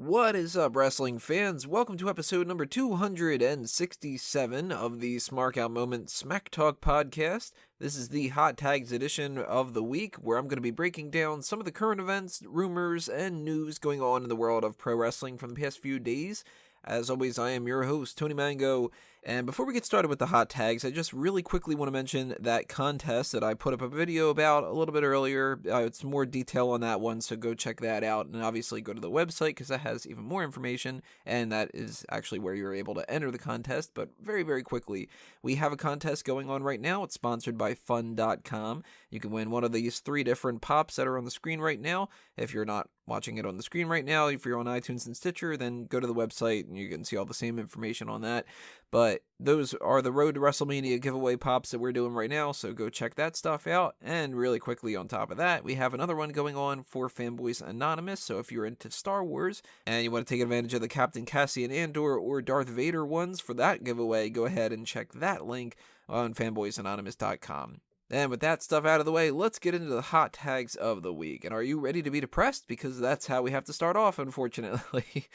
What is up, wrestling fans? Welcome to episode number 267 of the Smark Out Moment Smack Talk podcast. This is the Hot Tags edition of the week, where I'm going to be breaking down some of the current events, rumors, and news going on in the world of pro wrestling from the past few days. As always, I am your host, Tony Mango, and before we get started with the hot tags, I just really quickly want to mention that contest that I put up a video about a little bit earlier. It's more detail on that one, so go check that out, and obviously go to the website because that has even more information, and that is actually where you're able to enter the contest. But very, very quickly, we have a contest going on right now. It's sponsored by Fun.com. You can win one of these 3 different pops that are on the screen right now. If you're not watching it on the screen right now, if you're on iTunes and Stitcher, then go to the website and you can see all the same information on that. But those are the Road to WrestleMania giveaway pops that we're doing right now, so go check that stuff out. And really quickly on top of that, we have another one going on for Fanboys Anonymous, so if you're into Star Wars and you want to take advantage of the Captain Cassian Andor or Darth Vader ones for that giveaway, go ahead and check that link on fanboysanonymous.com. And with that stuff out of the way, let's get into the hot tags of the week. And are you ready to be depressed? Because that's how we have to start off, unfortunately.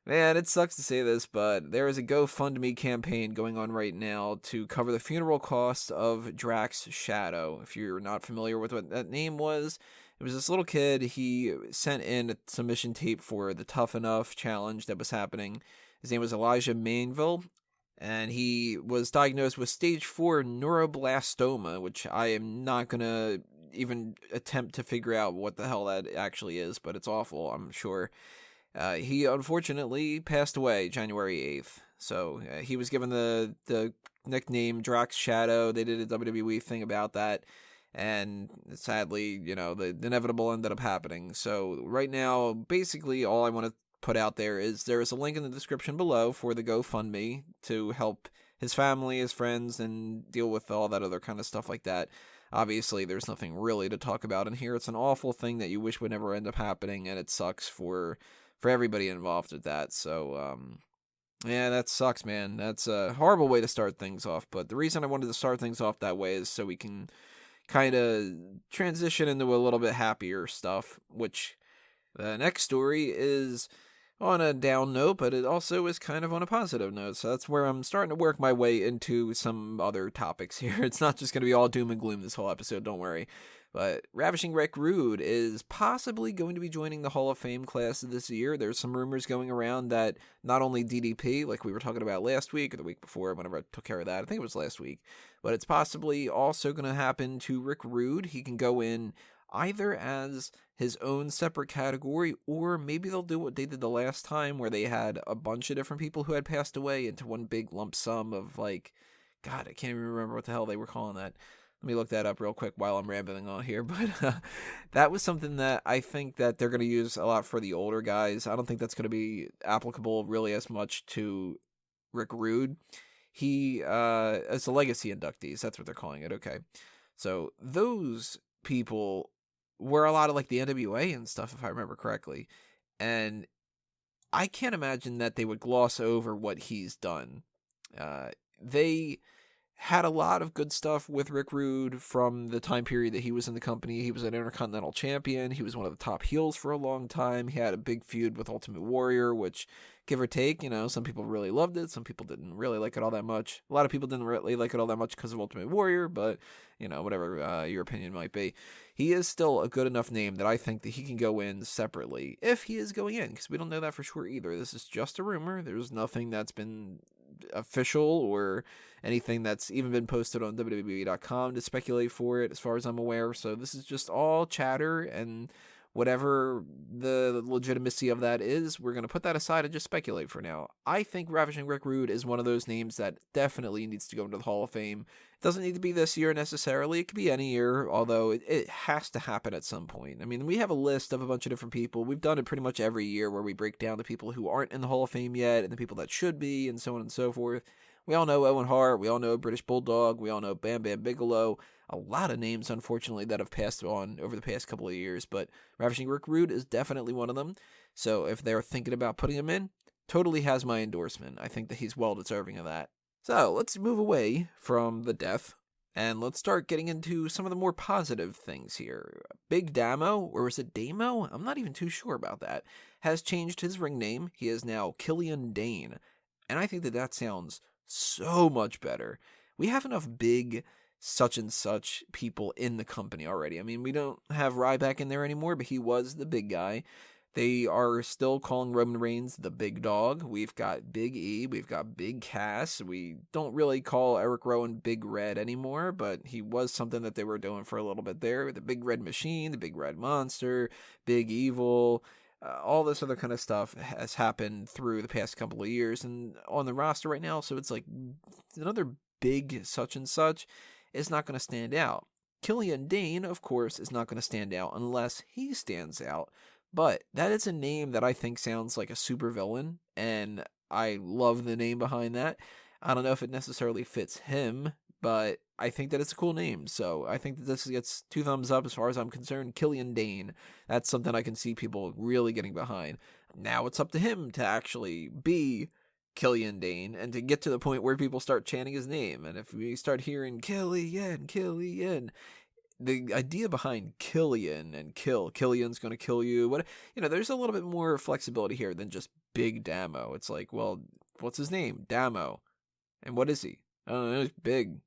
Man, it sucks to say this, but there is a GoFundMe campaign going on right now to cover the funeral costs of Drax Shadow. If you're not familiar with what that name was, it was this little kid. He sent in a submission tape for the Tough Enough challenge that was happening. His name was Elijah Mainville. And he was diagnosed with stage 4 neuroblastoma, which I am not going to even attempt to figure out what the hell that actually is, but it's awful, I'm sure. He unfortunately passed away January 8th. So he was given the nickname Drax Shadow. They did a WWE thing about that. And sadly, the inevitable ended up happening. So right now, basically all I want to put out there is a link in the description below for the GoFundMe to help his family, his friends, and deal with all that other kind of stuff like that. Obviously, there's nothing really to talk about in here. It's an awful thing that you wish would never end up happening, and it sucks for everybody involved with that. So, yeah, that sucks, man. That's a horrible way to start things off, but the reason I wanted to start things off that way is so we can kind of transition into a little bit happier stuff, which the next story is on a down note, but it also is kind of on a positive note. So that's where I'm starting to work my way into some other topics here. It's not just going to be all doom and gloom this whole episode, don't worry. But Ravishing Rick Rude is possibly going to be joining the Hall of Fame class this year. There's some rumors going around that not only DDP, like we were talking about last week or the week before, whenever I took care of that, I think it was last week, but it's possibly also going to happen to Rick Rude. He can go in either as his own separate category, or maybe they'll do what they did the last time where they had a bunch of different people who had passed away into one big lump sum of God, I can't even remember what the hell they were calling that. Let me look that up real quick while I'm rambling on here, but that was something that I think that they're going to use a lot for the older guys. I don't think that's going to be applicable really as much to Rick Rude. He as a legacy inductees, that's what they're calling it, okay. So those people were a lot of like the NWA and stuff, if I remember correctly. And I can't imagine that they would gloss over what he's done. They had a lot of good stuff with Rick Rude from the time period that he was in the company. He was an Intercontinental Champion. He was one of the top heels for a long time. He had a big feud with Ultimate Warrior, which, give or take, some people really loved it. Some people didn't really like it all that much. A lot of people didn't really like it all that much because of Ultimate Warrior, but, whatever your opinion might be. He is still a good enough name that I think that he can go in separately if he is going in, because we don't know that for sure either. This is just a rumor. There's nothing that's been official or anything that's even been posted on WWE.com to speculate for it, as far as I'm aware. So this is just all chatter, and whatever the legitimacy of that is, we're going to put that aside and just speculate for now. I think Ravishing Rick Rude is one of those names that definitely needs to go into the Hall of Fame. It doesn't need to be this year necessarily. It could be any year, although it has to happen at some point. I mean, we have a list of a bunch of different people. We've done it pretty much every year where we break down the people who aren't in the Hall of Fame yet and the people that should be, and so on and so forth. We all know Owen Hart. We all know British Bulldog. We all know Bam Bam Bigelow. A lot of names, unfortunately, that have passed on over the past couple of years, but Ravishing Rick Rude is definitely one of them. So if they're thinking about putting him in, totally has my endorsement. I think that he's well deserving of that. So let's move away from the death And let's start getting into some of the more positive things here. Big Damo, or was it Damo? I'm not even too sure about that, has changed his ring name. He is now Killian Dain. And I think that sounds so much better. We have enough big such and such people in the company already. I mean, we don't have Ryback in there anymore, but he was the big guy. They are still calling Roman Reigns the big dog. We've got Big E. We've got Big Cass. We don't really call Eric Rowan Big Red anymore, but he was something that they were doing for a little bit there. The Big Red Machine, the Big Red Monster, Big Evil, all this other kind of stuff has happened through the past couple of years and on the roster right now. So it's like another big such and such is not going to stand out. Killian Dain, of course, is not going to stand out unless he stands out. But that is a name that I think sounds like a supervillain, and I love the name behind that. I don't know if it necessarily fits him, but I think that it's a cool name. So I think that this gets 2 thumbs up as far as I'm concerned. Killian Dain, that's something I can see people really getting behind. Now it's up to him to actually be Killian Dain and to get to the point where people start chanting his name. And if we start hearing Killian, Killian, the idea behind Killian and Killian's going to kill you, there's a little bit more flexibility here than just Big Damo. It's like, well, what's his name? Damo. And what is he? I don't know, he's big.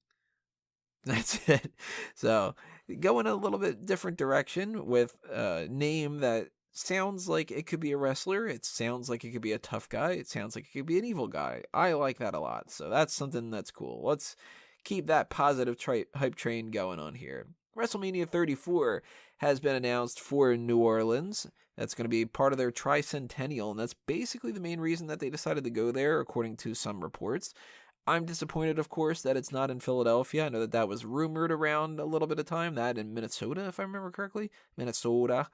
That's it. So, go in a little bit different direction with a name that sounds like it could be a wrestler. It sounds like it could be a tough guy. It sounds like it could be an evil guy. I like that a lot. So, that's something that's cool. Let's keep that positive hype train going on here. WrestleMania 34 has been announced for New Orleans. That's going to be part of their tricentennial, and that's basically the main reason that they decided to go there, according to some reports. I'm disappointed, of course, that it's not in Philadelphia. I know that was rumored around a little bit of time. That in Minnesota, if I remember correctly. Minnesota.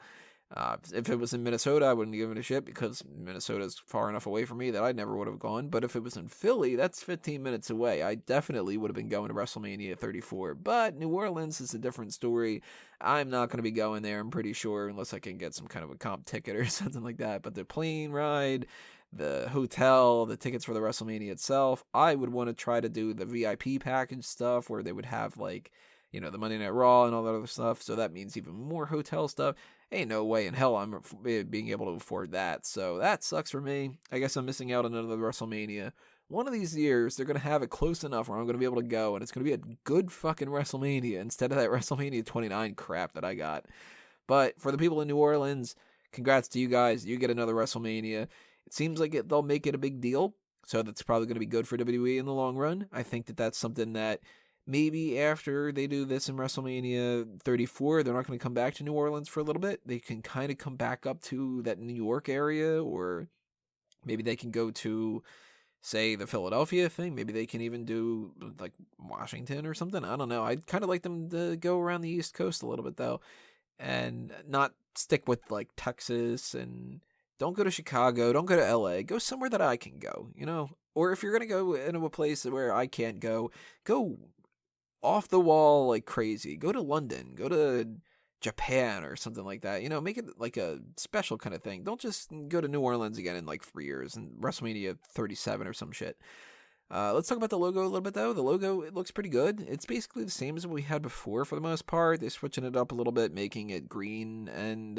If it was in Minnesota, I wouldn't give it a shit because Minnesota's far enough away from me that I never would have gone. But if it was in Philly, that's 15 minutes away. I definitely would have been going to WrestleMania 34. But New Orleans is a different story. I'm not going to be going there, I'm pretty sure, unless I can get some kind of a comp ticket or something like that. But the plane ride, the hotel, the tickets for the WrestleMania itself, I would want to try to do the VIP package stuff where they would have the Monday Night Raw and all that other stuff. So that means even more hotel stuff. Ain't no way in hell I'm being able to afford that. So that sucks for me. I guess I'm missing out on another WrestleMania. One of these years, they're going to have it close enough where I'm going to be able to go, and it's going to be a good fucking WrestleMania instead of that WrestleMania 29 crap that I got. But for the people in New Orleans, congrats to you guys. You get another WrestleMania. It seems like they'll make it a big deal, so that's probably going to be good for WWE in the long run. I think that that's something that maybe after they do this in WrestleMania 34, they're not going to come back to New Orleans for a little bit. They can kind of come back up to that New York area, or maybe they can go to, say, the Philadelphia thing. Maybe they can even do, like, Washington or something. I don't know. I'd kind of like them to go around the East Coast a little bit, though, and not stick with, like, Texas, and don't go to Chicago. Don't go to L.A. Go somewhere that I can go, Or if you're going to go into a place where I can't go off the wall like crazy. Go to London, go to Japan or something like that. Make it like a special kind of thing. Don't just go to New Orleans again in like 3 years and WrestleMania 37 or some shit. Let's talk about the logo a little bit, though. The logo, it looks pretty good. It's basically the same as what we had before for the most part. They're switching it up a little bit, making it green and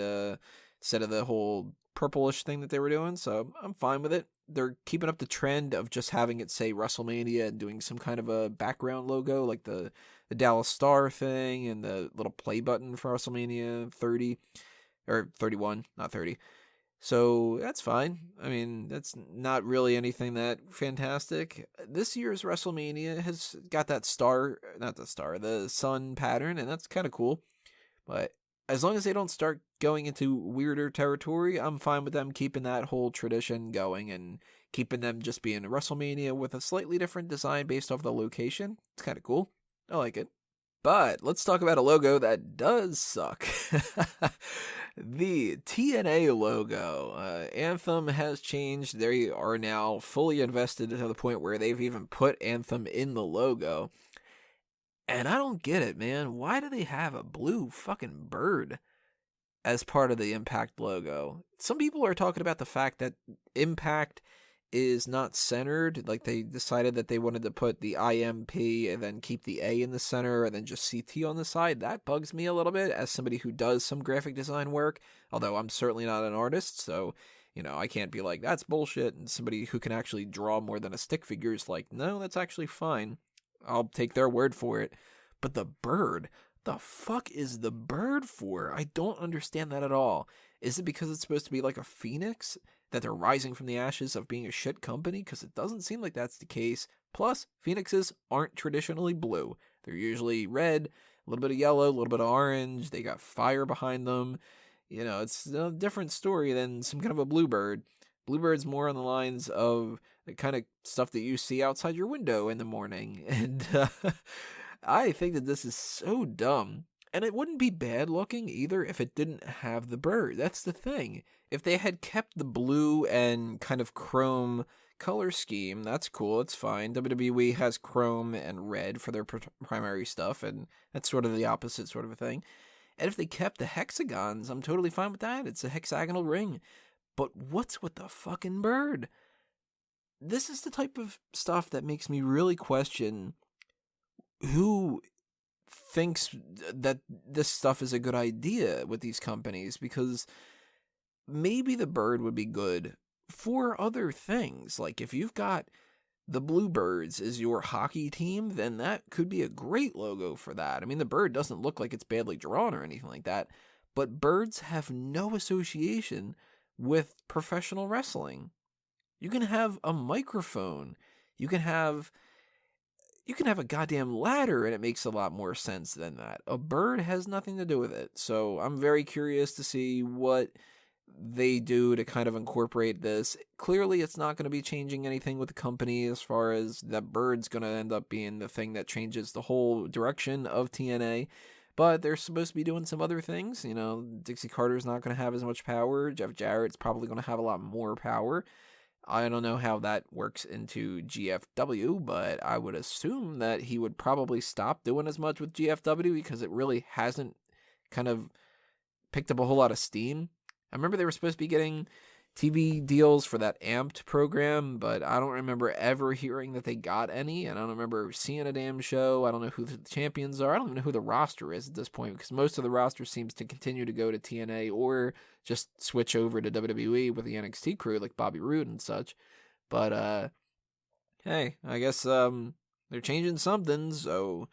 instead of the whole purplish thing that they were doing. So I'm fine with it. They're keeping up the trend of just having it say WrestleMania and doing some kind of a background logo like the Dallas Star thing and the little play button for WrestleMania 30 or 31, not 30. So that's fine. I mean, that's not really anything that fantastic. This year's WrestleMania has got that the sun pattern, and that's kind of cool. But as long as they don't start going into weirder territory, I'm fine with them keeping that whole tradition going and keeping them just being a WrestleMania with a slightly different design based off the location. It's kind of cool. I like it. But let's talk about a logo that does suck. The TNA logo. Anthem has changed. They are now fully invested to the point where they've even put Anthem in the logo. And I don't get it, man. Why do they have a blue fucking bird as part of the Impact logo? Some people are talking about the fact that Impact is not centered. Like, they decided that they wanted to put the IMP and then keep the A in the center and then just CT on the side. That bugs me a little bit as somebody who does some graphic design work, although I'm certainly not an artist, so, I can't be like, that's bullshit, and somebody who can actually draw more than a stick figure is like, no, that's actually fine. I'll take their word for it. But the bird, the fuck is the bird for? I don't understand that at all. Is it because it's supposed to be like a phoenix? That they're rising from the ashes of being a shit company? Because it doesn't seem like that's the case. Plus, phoenixes aren't traditionally blue. They're usually red, a little bit of yellow, a little bit of orange. They got fire behind them. It's a different story than some kind of a bluebird. Bluebird's more on the lines of the kind of stuff that you see outside your window in the morning. And I think that this is so dumb. And it wouldn't be bad looking either if it didn't have the bird. That's the thing. If they had kept the blue and kind of chrome color scheme, that's cool. It's fine. WWE has chrome and red for their primary stuff, and that's sort of the opposite sort of a thing. And if they kept the hexagons, I'm totally fine with that. It's a hexagonal ring. But what's with the fucking bird? This is the type of stuff that makes me really question who thinks that this stuff is a good idea with these companies, because maybe the bird would be good for other things. Like, if you've got the Bluebirds as your hockey team, then that could be a great logo for that. I mean, the bird doesn't look like it's badly drawn or anything like that, but birds have no association with professional wrestling. You can have a microphone. You can have a goddamn ladder, and it makes a lot more sense than that. A bird has nothing to do with it. So I'm very curious to see what they do to kind of incorporate this. Clearly, it's not going to be changing anything with the company as far as that bird's going to end up being the thing that changes the whole direction of TNA. But they're supposed to be doing some other things. Dixie Carter's not going to have as much power. Jeff Jarrett's probably going to have a lot more power. I don't know how that works into GFW, but I would assume that he would probably stop doing as much with GFW because it really hasn't kind of picked up a whole lot of steam. I remember they were supposed to be getting TV deals for that Amped program, but I don't remember ever hearing that they got any, and I don't remember seeing a damn show. I don't know who the champions are. I don't even know who the roster is at this point, because most of the roster seems to continue to go to TNA or just switch over to WWE with the NXT crew, like Bobby Roode and such. But, hey, I guess they're changing something, so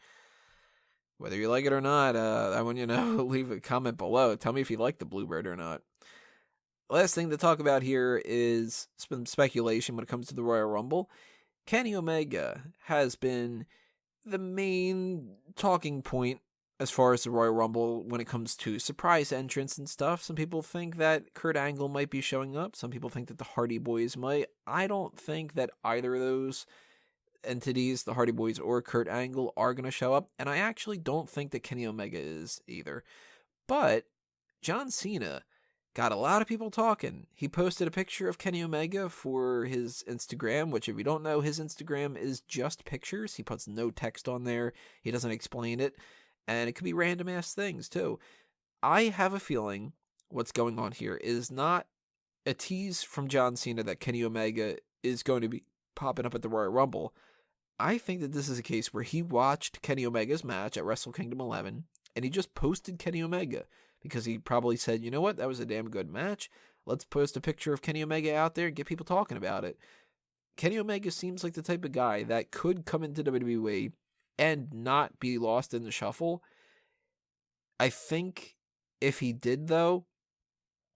whether you like it or not, I want you to know, leave a comment below. Tell me if you like the Bluebird or not. Last thing to talk about here is some speculation when it comes to the Royal Rumble. Kenny Omega has been the main talking point as far as the Royal Rumble when it comes to surprise entrants and stuff. Some people think that Kurt Angle might be showing up. Some people think that the Hardy Boys might. I don't think that either of those entities, the Hardy Boys or Kurt Angle, are going to show up. And I actually don't think that Kenny Omega is either. But John Cena got a lot of people talking. He posted a picture of Kenny Omega for his Instagram, which, if you don't know, his Instagram is just pictures. He puts no text on there. He doesn't explain it. And it could be random ass things, too. I have a feeling what's going on here is not a tease from John Cena that Kenny Omega is going to be popping up at the Royal Rumble. I think that this is a case where he watched Kenny Omega's match at Wrestle Kingdom 11, and he just posted Kenny Omega. Because he probably said, you know what, that was a damn good match. Let's post a picture of Kenny Omega out there and get people talking about it. Kenny Omega seems like the type of guy that could come into WWE and not be lost in the shuffle. I think if he did, though,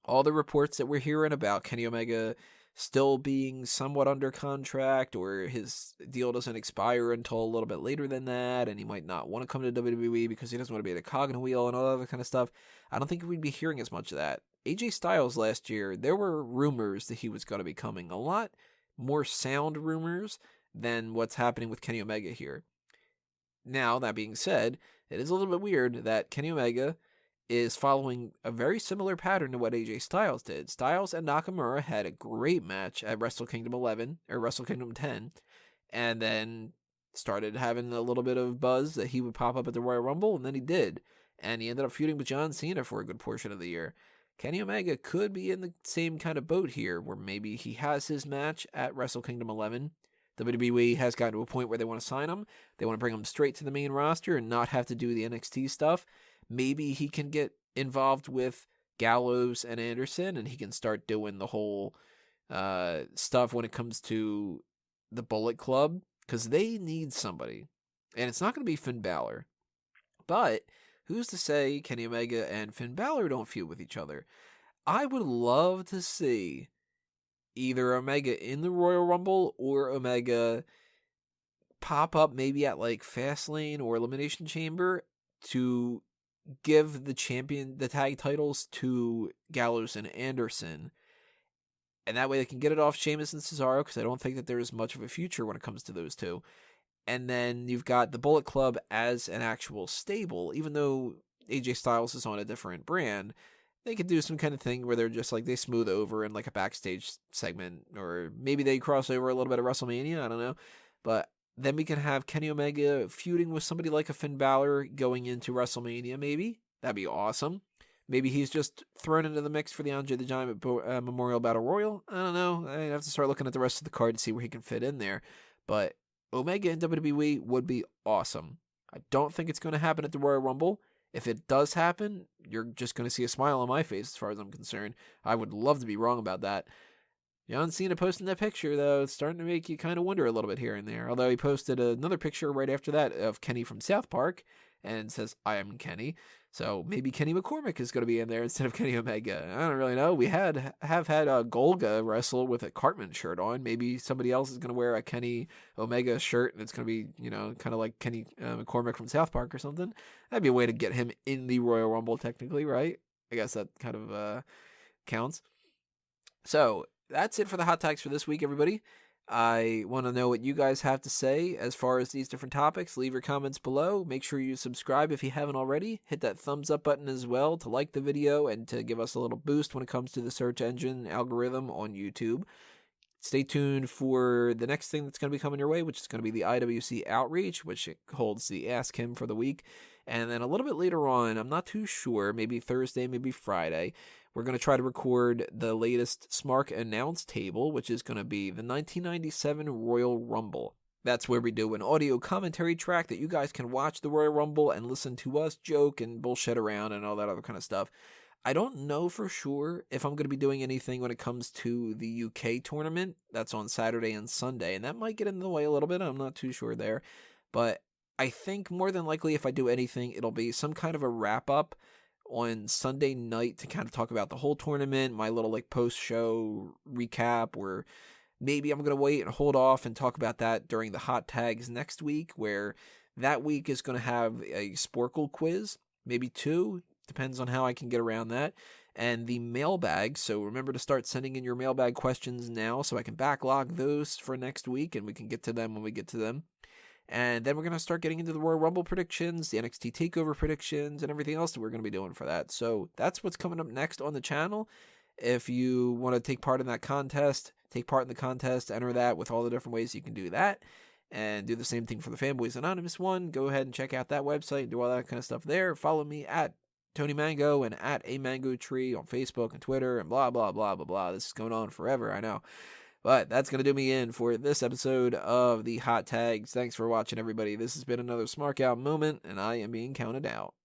all the reports that we're hearing about Kenny Omega still being somewhat under contract, or his deal doesn't expire until a little bit later than that, and he might not want to come to WWE because he doesn't want to be at a cog in a wheel and all that other kind of stuff, I don't think we'd be hearing as much of that. AJ Styles last year, there were rumors that he was going to be coming. A lot more sound rumors than what's happening with Kenny Omega here. Now, that being said, it is a little bit weird that Kenny Omega is following a very similar pattern to what AJ Styles did. Styles and Nakamura had a great match at Wrestle Kingdom 11, or Wrestle Kingdom 10, and then started having a little bit of buzz that he would pop up at the Royal Rumble, and then he did. And he ended up feuding with John Cena for a good portion of the year. Kenny Omega could be in the same kind of boat here, where maybe he has his match at Wrestle Kingdom 11. WWE has gotten to a point where they want to sign him. They want to bring him straight to the main roster and not have to do the NXT stuff. Maybe he can get involved with Gallows and Anderson, and he can start doing the whole stuff when it comes to the Bullet Club, because they need somebody. And it's not going to be Finn Balor. But who's to say Kenny Omega and Finn Balor don't feud with each other? I would love to see either Omega in the Royal Rumble or Omega pop up maybe at like Fastlane or Elimination Chamber to give the tag titles to Gallows and Anderson. And that way they can get it off Sheamus and Cesaro, because I don't think that there's much of a future when it comes to those two. And then you've got the Bullet Club as an actual stable. Even though AJ Styles is on a different brand, they could do some kind of thing where they're just like, they smooth over in like a backstage segment, or maybe they cross over a little bit of WrestleMania, I don't know. But then we can have Kenny Omega feuding with somebody like a Finn Balor going into WrestleMania, maybe. That'd be awesome. Maybe he's just thrown into the mix for the Andre the Giant Memorial Battle Royal. I don't know. I have to start looking at the rest of the card to see where he can fit in there. But Omega in WWE would be awesome. I don't think it's going to happen at the Royal Rumble. If it does happen, you're just going to see a smile on my face as far as I'm concerned. I would love to be wrong about that. John Cena posting that picture, though, it's starting to make you kind of wonder a little bit here and there. Although he posted another picture right after that of Kenny from South Park and says, "I am Kenny." So maybe Kenny McCormick is going to be in there instead of Kenny Omega. I don't really know. We have had Golga wrestle with a Cartman shirt on. Maybe somebody else is going to wear a Kenny Omega shirt, and it's going to be, kind of like Kenny McCormick from South Park or something. That'd be a way to get him in the Royal Rumble, technically, right? I guess that kind of counts. So that's it for the hot tags for this week, everybody. I want to know what you guys have to say as far as these different topics. Leave your comments below. Make sure you subscribe if you haven't already. Hit that thumbs up button as well to like the video and to give us a little boost when it comes to the search engine algorithm on YouTube. Stay tuned for the next thing that's going to be coming your way, which is going to be the IWC Outreach, which holds the Ask Him for the week. And then a little bit later on, I'm not too sure, maybe Thursday, maybe Friday, we're going to try to record the latest Smark announce table, which is going to be the 1997 Royal Rumble. That's where we do an audio commentary track that you guys can watch the Royal Rumble and listen to us joke and bullshit around and all that other kind of stuff. I don't know for sure if I'm going to be doing anything when it comes to the UK tournament. That's on Saturday and Sunday, and that might get in the way a little bit. I'm not too sure there. But I think more than likely if I do anything, it'll be some kind of a wrap-up on Sunday night to kind of talk about the whole tournament, my little like post-show recap, or maybe I'm going to wait and hold off and talk about that during the hot tags next week, where that week is going to have a Sporkle quiz, maybe 2, depends on how I can get around that, and the mailbag. So remember to start sending in your mailbag questions now so I can backlog those for next week and we can get to them when we get to them. And then we're going to start getting into the Royal Rumble predictions, the NXT TakeOver predictions, and everything else that we're going to be doing for that. So that's what's coming up next on the channel. If you want to take part in that contest, enter that with all the different ways you can do that. And do the same thing for the Fanboys Anonymous one. Go ahead and check out that website and do all that kind of stuff there. Follow me at Tony Mango and at A Mango Tree on Facebook and Twitter and blah, blah, blah, blah, blah. This is going on forever, I know. But that's going to do me in for this episode of the Hot Tags. Thanks for watching, everybody. This has been another Smark Out moment, and I am being counted out.